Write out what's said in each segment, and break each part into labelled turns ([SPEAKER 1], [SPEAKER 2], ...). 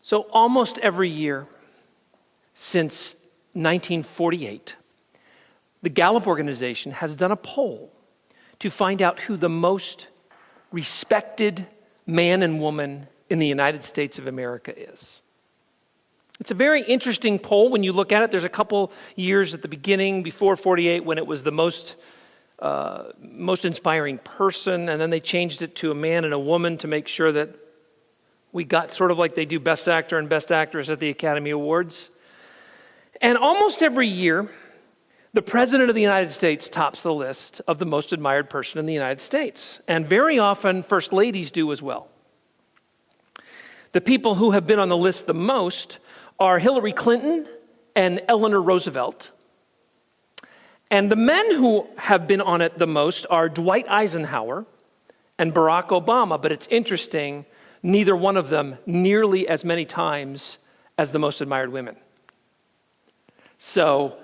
[SPEAKER 1] So almost every year since 1948, the Gallup organization has done a poll to find out who the most respected man and woman in the United States of America is. It's a very interesting poll when you look at it. There's a couple years at the beginning, before 48, when it was the most inspiring person, and then they changed it to a man and a woman to make sure that we got sort of like they do Best Actor and Best Actress at the Academy Awards. And almost every year, the President of the United States tops the list of the most admired person in the United States. And very often, First Ladies do as well. The people who have been on the list the most are Hillary Clinton and Eleanor Roosevelt. And the men who have been on it the most are Dwight Eisenhower and Barack Obama. But it's interesting, neither one of them nearly as many times as the most admired women. So,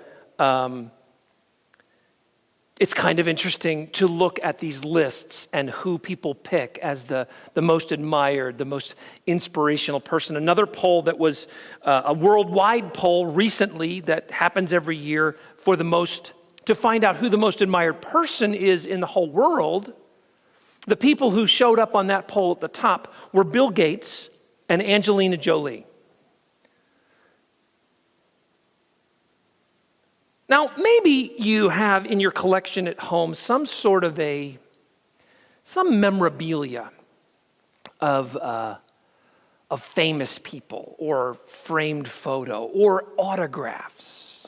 [SPEAKER 1] it's kind of interesting to look at these lists and who people pick as the most admired, the most inspirational person. Another poll that was a worldwide poll recently that happens every year to find out who the most admired person is in the whole world. The people who showed up on that poll at the top were Bill Gates and Angelina Jolie. Now, maybe you have in your collection at home some memorabilia of famous people or framed photo or autographs.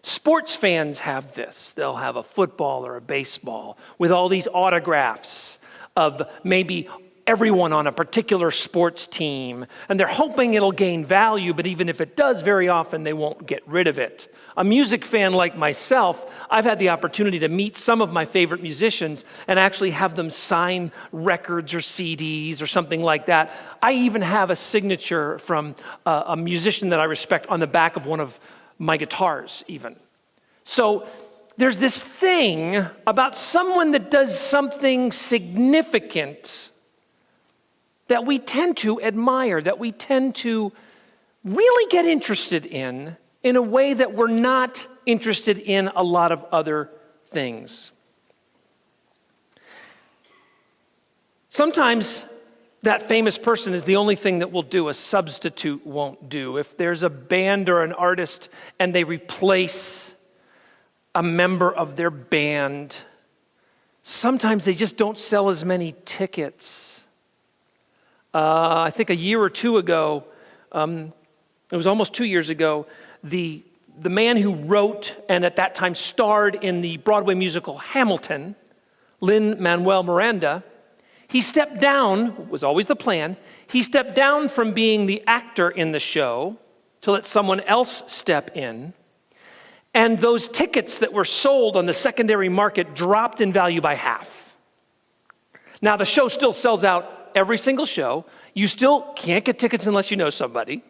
[SPEAKER 1] Sports fans have this. They'll have a football or a baseball with all these autographs of maybe everyone on a particular sports team, and they're hoping it'll gain value, but even if it does, very often they won't get rid of it. A music fan like myself, I've had the opportunity to meet some of my favorite musicians and actually have them sign records or CDs or something like that. I even have a signature from a musician that I respect on the back of one of my guitars even. So there's this thing about someone that does something significant that we tend to admire, that we tend to really get interested in a way that we're not interested in a lot of other things. Sometimes that famous person is the only thing that will do, a substitute won't do. If there's a band or an artist and they replace a member of their band, sometimes they just don't sell as many tickets. I think a year or two ago, it was almost 2 years ago, the man who wrote and at that time starred in the Broadway musical Hamilton, Lin-Manuel Miranda, he stepped down, was always the plan, he stepped down from being the actor in the show to let someone else step in. And those tickets that were sold on the secondary market dropped in value by half. Now the show still sells out every single show. You still can't get tickets unless you know somebody,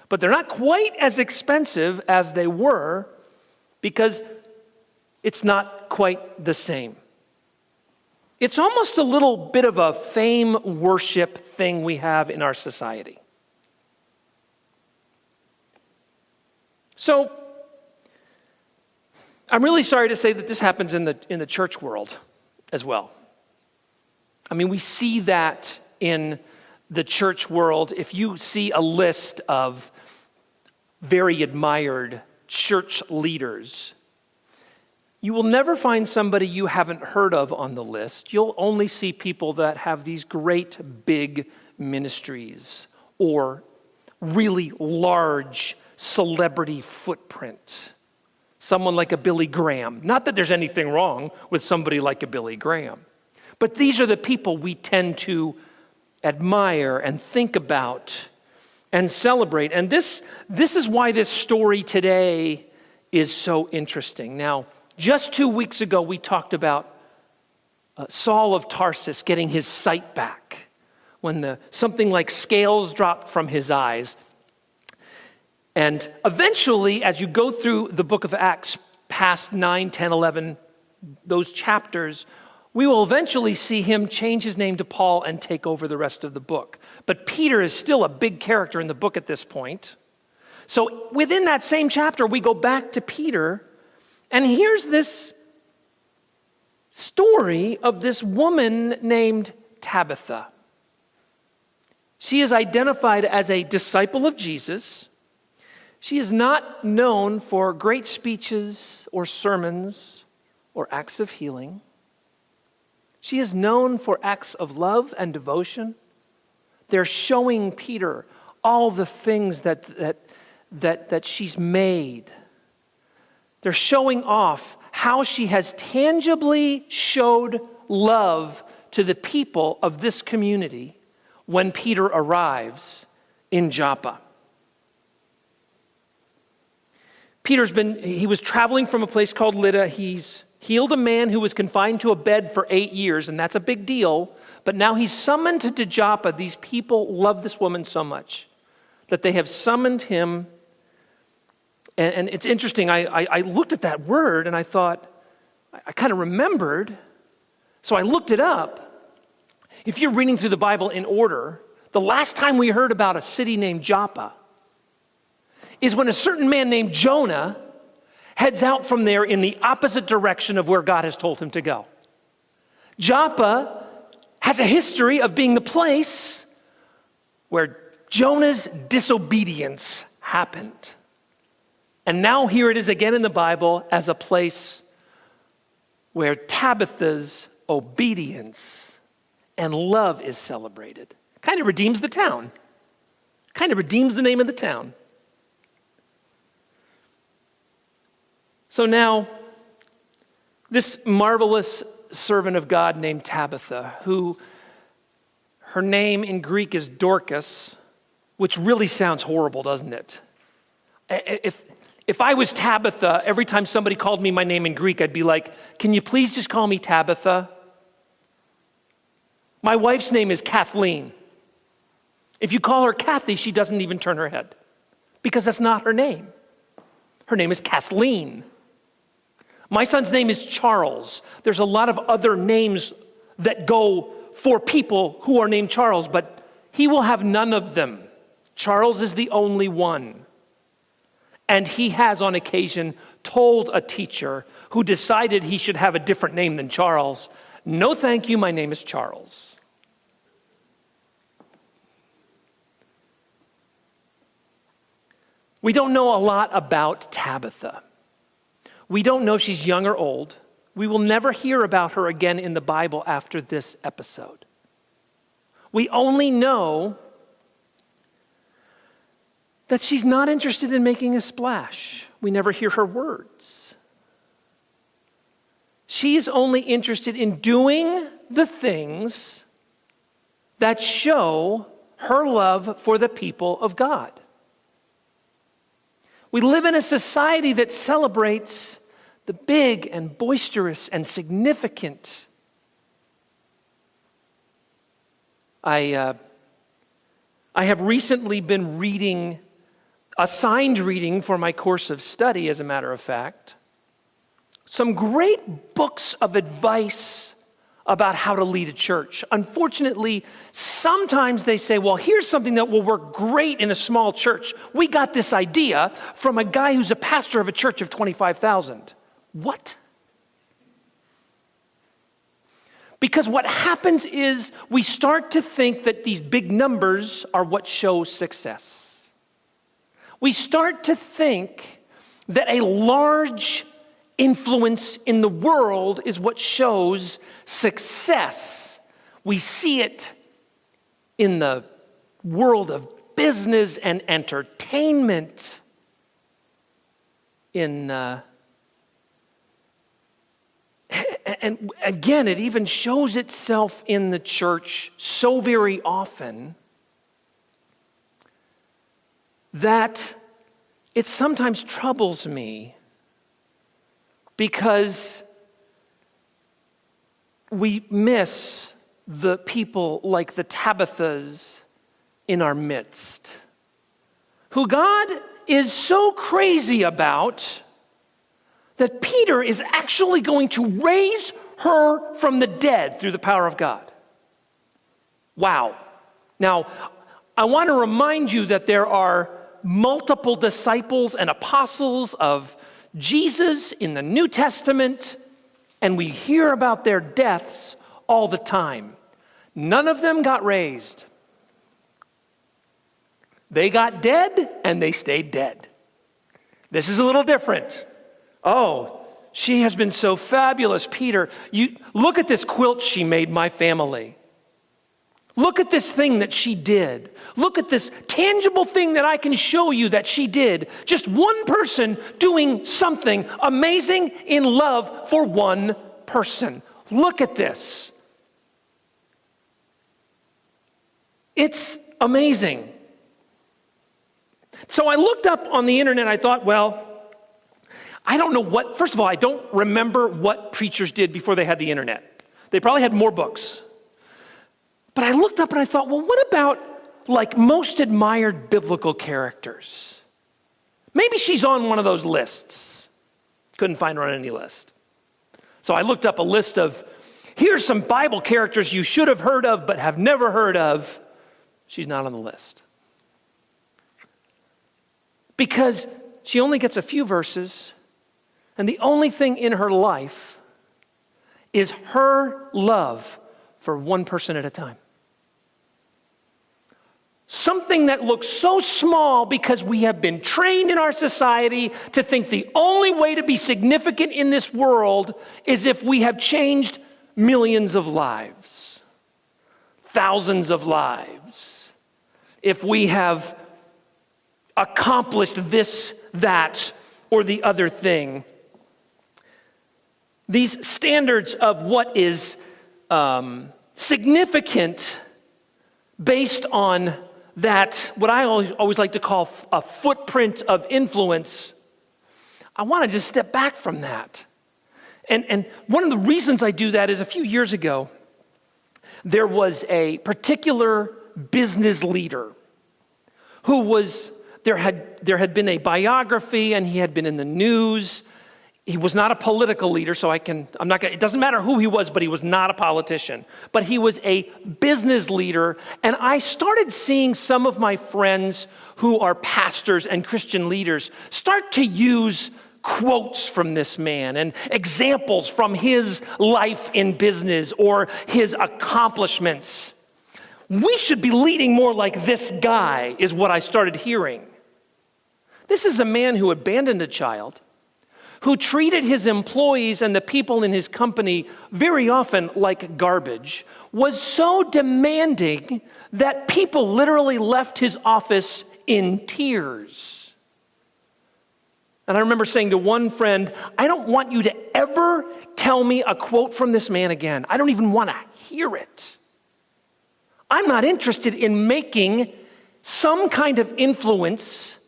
[SPEAKER 1] but they're not quite as expensive as they were because it's not quite the same. It's almost a little bit of a fame worship thing we have in our society. So, I'm really sorry to say that this happens in the church world as well. I mean, we see that in the church world. If you see a list of very admired church leaders, you will never find somebody you haven't heard of on the list. You'll only see people that have these great big ministries or really large celebrity footprint. Someone like a Billy Graham. Not that there's anything wrong with somebody like a Billy Graham, but these are the people we tend to admire and think about and celebrate. And this is why this story today is so interesting. Now, just 2 weeks ago, we talked about Saul of Tarsus getting his sight back when something like scales dropped from his eyes. And eventually, as you go through the book of Acts, past 9, 10, 11, those chapters, We will eventually see him change his name to Paul and take over the rest of the book. But Peter is still a big character in the book at this point. So within that same chapter, we go back to Peter, and here's this story of this woman named Tabitha. She is identified as a disciple of Jesus. She is not known for great speeches or sermons or acts of healing. She is known for acts of love and devotion. They're showing Peter all the things that she's made. They're showing off how she has tangibly showed love to the people of this community when Peter arrives in Joppa. He was traveling from a place called Lydda. He's healed a man who was confined to a bed for 8 years, and that's a big deal. But now he's summoned to Joppa. These people love this woman so much that they have summoned him. And it's interesting, I looked at that word and I thought, I kind of remembered. So I looked it up. If you're reading through the Bible in order, the last time we heard about a city named Joppa is when a certain man named Jonah heads out from there in the opposite direction of where God has told him to go. Joppa has a history of being the place where Jonah's disobedience happened. And now here it is again in the Bible as a place where Tabitha's obedience and love is celebrated. Kind of redeems the town. Kind of redeems the name of the town. So now, this marvelous servant of God named Tabitha, who her name in Greek is Dorcas, which really sounds horrible, doesn't it? If I was Tabitha, every time somebody called me my name in Greek, I'd be like, can you please just call me Tabitha? My wife's name is Kathleen. If you call her Kathy, she doesn't even turn her head because that's not her name. Her name is Kathleen. My son's name is Charles. There's a lot of other names that go for people who are named Charles, but he will have none of them. Charles is the only one. And he has on occasion told a teacher who decided he should have a different name than Charles, no thank you, my name is Charles. We don't know a lot about Tabitha. We don't know if she's young or old. We will never hear about her again in the Bible after this episode. We only know that she's not interested in making a splash. We never hear her words. She is only interested in doing the things that show her love for the people of God. We live in a society that celebrates the big and boisterous and significant. I have recently been reading, assigned reading for my course of study, as a matter of fact, some great books of advice about how to lead a church. Unfortunately, sometimes they say, well, here's something that will work great in a small church. We got this idea from a guy who's a pastor of a church of 25,000. What? Because what happens is we start to think that these big numbers are what shows success. We start to think that a large influence in the world is what shows success. We see it in the world of business and entertainment, and again, it even shows itself in the church so very often that it sometimes troubles me because we miss the people like the Tabithas in our midst, who God is so crazy about that Peter is actually going to raise her from the dead through the power of God. Wow. Now, I want to remind you that there are multiple disciples and apostles of Jesus in the New Testament, and we hear about their deaths all the time. None of them got raised. They got dead, and they stayed dead. This is a little different. Oh, she has been so fabulous, Peter. You look at this quilt she made my family. Look at this thing that she did. Look at this tangible thing that I can show you that she did. Just one person doing something amazing in love for one person. Look at this. It's amazing. So I looked up on the internet. I thought, well, I don't know what, first of all, I don't remember what preachers did before they had the internet. They probably had more books. But I looked up and I thought, well, what about like most admired biblical characters? Maybe she's on one of those lists. Couldn't find her on any list. So I looked up a list of, here's some Bible characters you should have heard of but have never heard of. She's not on the list. Because she only gets a few verses, and the only thing in her life is her love for one person at a time. Something that looks so small because we have been trained in our society to think the only way to be significant in this world is if we have changed millions of lives, thousands of lives, if we have accomplished this, that, or the other thing. These standards of what is significant based on that, what I always like to call a footprint of influence, I want to just step back from that. And one of the reasons I do that is a few years ago, there was a particular business leader who was, there had been a biography and he had been in the news. He was not a political leader, so it doesn't matter who he was, but he was not a politician. But he was a business leader, and I started seeing some of my friends who are pastors and Christian leaders start to use quotes from this man and examples from his life in business or his accomplishments. We should be leading more like this guy, is what I started hearing. This is a man who abandoned a child, who treated his employees and the people in his company very often like garbage, was so demanding that people literally left his office in tears. And I remember saying to one friend, I don't want you to ever tell me a quote from this man again. I don't even want to hear it. I'm not interested in making some kind of influence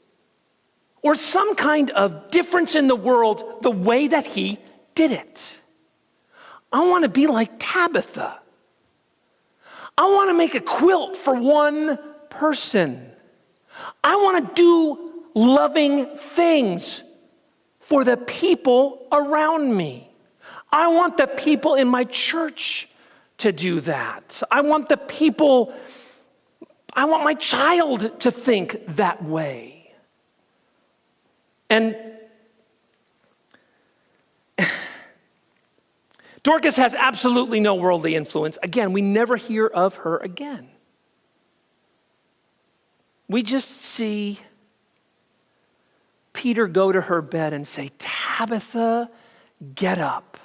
[SPEAKER 1] or some kind of difference in the world the way that he did it. I want to be like Tabitha. I want to make a quilt for one person. I want to do loving things for the people around me. I want the people in my church to do that. I want my child to think that way. And Dorcas has absolutely no worldly influence. Again, we never hear of her again. We just see Peter go to her bed and say, Tabitha, get up.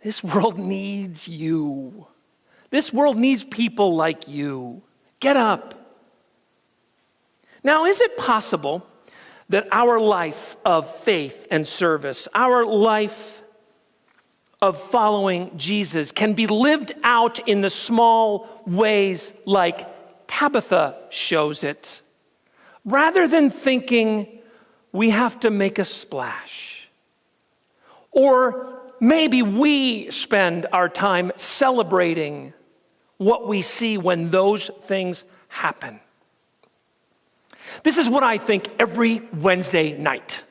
[SPEAKER 1] This world needs you. This world needs people like you. Get up. Now, is it possible that our life of faith and service, our life of following Jesus can be lived out in the small ways like Tabitha shows it, rather than thinking we have to make a splash? Or maybe we spend our time celebrating what we see when those things happen. This is what I think every Wednesday night.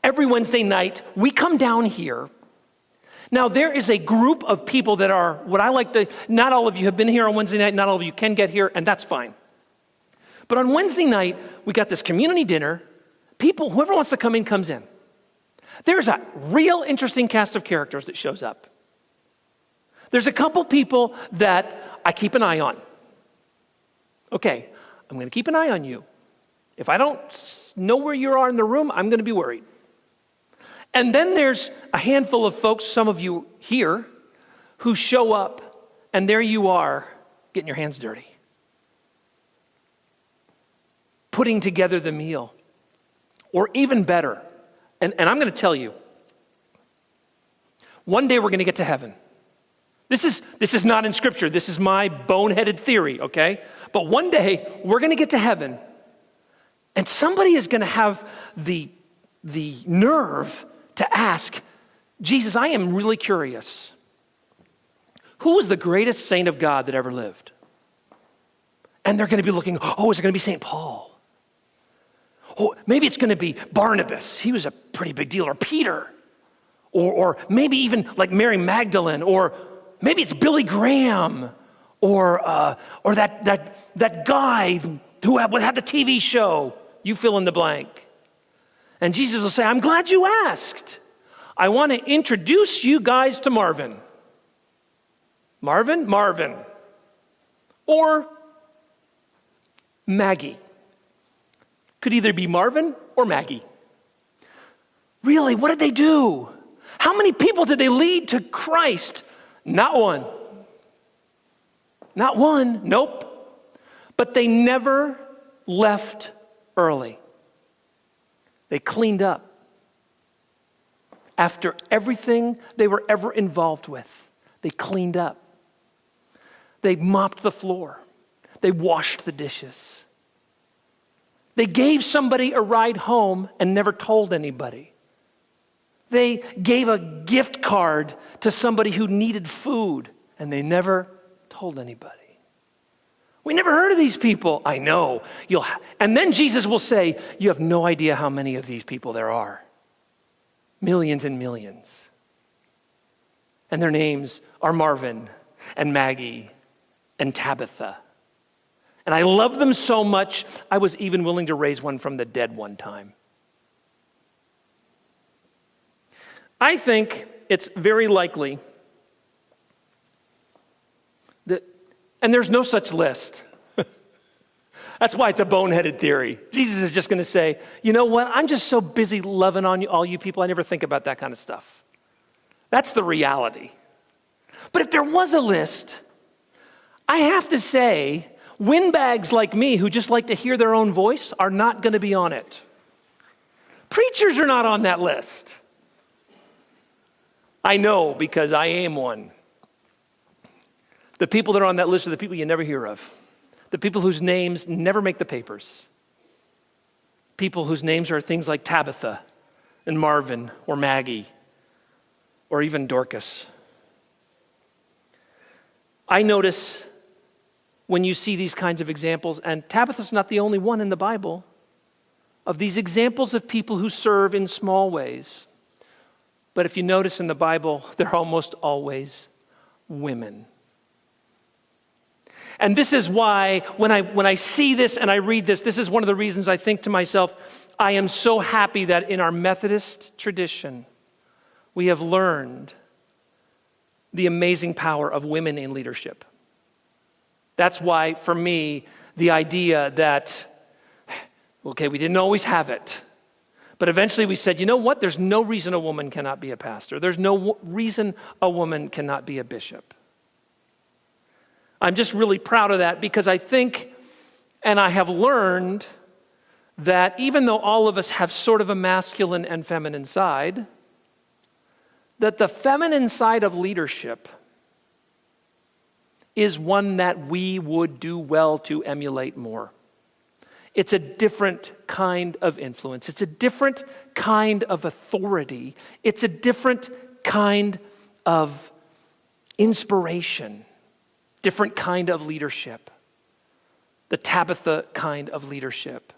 [SPEAKER 1] Every Wednesday night, we come down here Now, there is a group of people that are what I like to, not all of you have been here on Wednesday night, not all of you can get here, and that's fine. But on Wednesday night, we got this community dinner. People, whoever wants to come in, comes in. There's a real interesting cast of characters that shows up. There's a couple people that I keep an eye on. Okay, I'm going to keep an eye on you. If I don't know where you are in the room, I'm going to be worried. And then there's a handful of folks, some of you here, who show up, and there you are, getting your hands dirty. Putting together the meal. Or even better, and I'm going to tell you, one day we're going to get to heaven. This is not in Scripture. This is my boneheaded theory, okay? But one day we're going to get to heaven, and somebody is going to have the nerve to ask, Jesus, I am really curious. Who was the greatest saint of God that ever lived? And they're going to be looking, oh, is it going to be St. Paul? Oh, maybe it's going to be Barnabas. He was a pretty big deal. Or Peter. Or maybe even like Mary Magdalene. Or maybe it's Billy Graham. Or that guy who had the TV show. You fill in the blank. And Jesus will say, I'm glad you asked. I want to introduce you guys to Marvin. Marvin. Or Maggie. Could either be Marvin or Maggie. Really, what did they do? How many people did they lead to Christ? Not one. Not one, nope. But they never left early. They cleaned up. After everything they were ever involved with, they cleaned up. They mopped the floor. They washed the dishes. They gave somebody a ride home and never told anybody. They gave a gift card to somebody who needed food and they never told anybody. We never heard of these people. I know. And then Jesus will say, you have no idea how many of these people there are. Millions and millions. And their names are Marvin and Maggie and Tabitha. And I love them so much, I was even willing to raise one from the dead one time. I think it's very likely that, and there's no such list. That's why it's a boneheaded theory. Jesus is just going to say, you know what? I'm just so busy loving on you, all you people, I never think about that kind of stuff. That's the reality. But if there was a list, I have to say, windbags like me who just like to hear their own voice are not going to be on it. Preachers are not on that list. I know because I am one. The people that are on that list are the people you never hear of. The people whose names never make the papers. People whose names are things like Tabitha and Marvin or Maggie or even Dorcas. I notice when you see these kinds of examples, and Tabitha's not the only one in the Bible, of these examples of people who serve in small ways. But if you notice in the Bible, they're almost always women. And this is why when I see this and I read this, this is one of the reasons I think to myself, I am so happy that in our Methodist tradition, we have learned the amazing power of women in leadership. That's why, for me, the idea that, okay, we didn't always have it, but eventually we said, you know what? There's no reason a woman cannot be a pastor. There's no reason a woman cannot be a bishop. I'm just really proud of that because I think, and I have learned that even though all of us have sort of a masculine and feminine side, that the feminine side of leadership is one that we would do well to emulate more. It's a different kind of influence. It's a different kind of authority. It's a different kind of inspiration, different kind of leadership. The Tabitha kind of leadership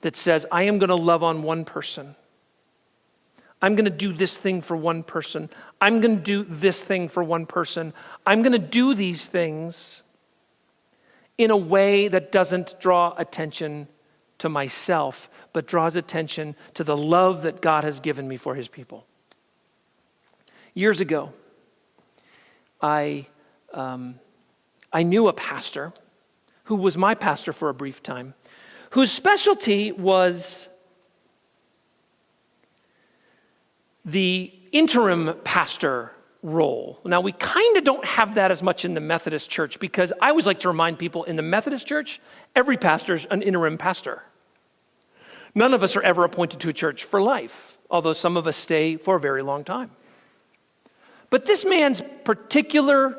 [SPEAKER 1] that says, I am going to love on one person. I'm going to do this thing for one person. I'm going to do this thing for one person. I'm going to do these things in a way that doesn't draw attention to myself, but draws attention to the love that God has given me for his people. Years ago, I knew a pastor who was my pastor for a brief time, whose specialty was the interim pastor role. Now, we kind of don't have that as much in the Methodist church, because I always like to remind people, in the Methodist church, every pastor's an interim pastor. None of us are ever appointed to a church for life, although some of us stay for a very long time. But this man's particular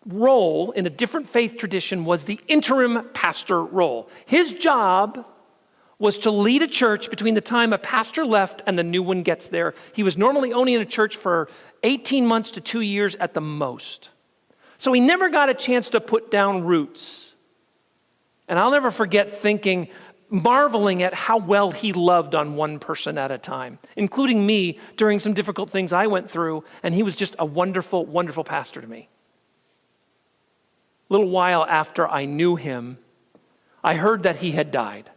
[SPEAKER 1] role in a different faith tradition was the interim pastor role. His job was to lead a church between the time a pastor left and the new one gets there. He was normally only in a church for 18 months to 2 years at the most. So he never got a chance to put down roots. And I'll never forget marveling at how well he loved on one person at a time, including me during some difficult things I went through, and he was just a wonderful, wonderful pastor to me. A little while after I knew him, I heard that he had died.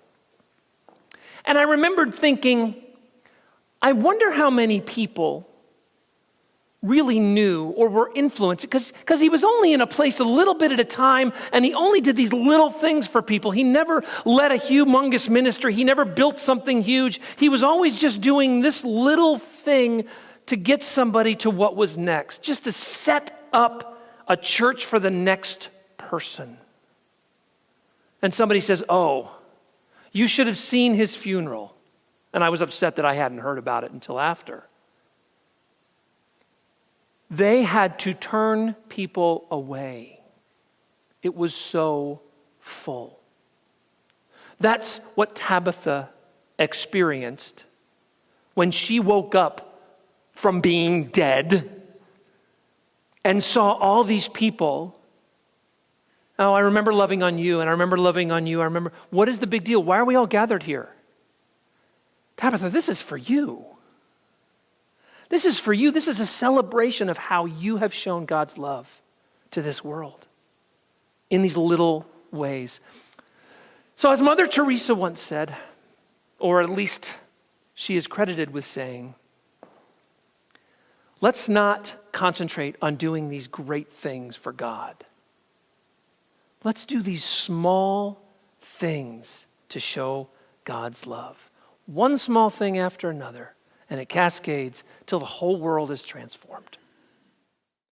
[SPEAKER 1] And I remembered thinking, I wonder how many people really knew or were influenced, because he was only in a place a little bit at a time, and he only did these little things for people. He never led a humongous ministry. He never built something huge. He was always just doing this little thing to get somebody to what was next, just to set up a church for the next person. And somebody says, oh, you should have seen his funeral. And I was upset that I hadn't heard about it until after. They had to turn people away. It was so full. That's what Tabitha experienced when she woke up from being dead and saw all these people. Oh, I remember loving on you, and I remember loving on you. I remember, what is the big deal? Why are we all gathered here? Tabitha, this is for you. This is for you. This is a celebration of how you have shown God's love to this world in these little ways. So as Mother Teresa once said, or at least she is credited with saying, let's not concentrate on doing these great things for God. Let's do these small things to show God's love. One small thing after another, and it cascades till the whole world is transformed.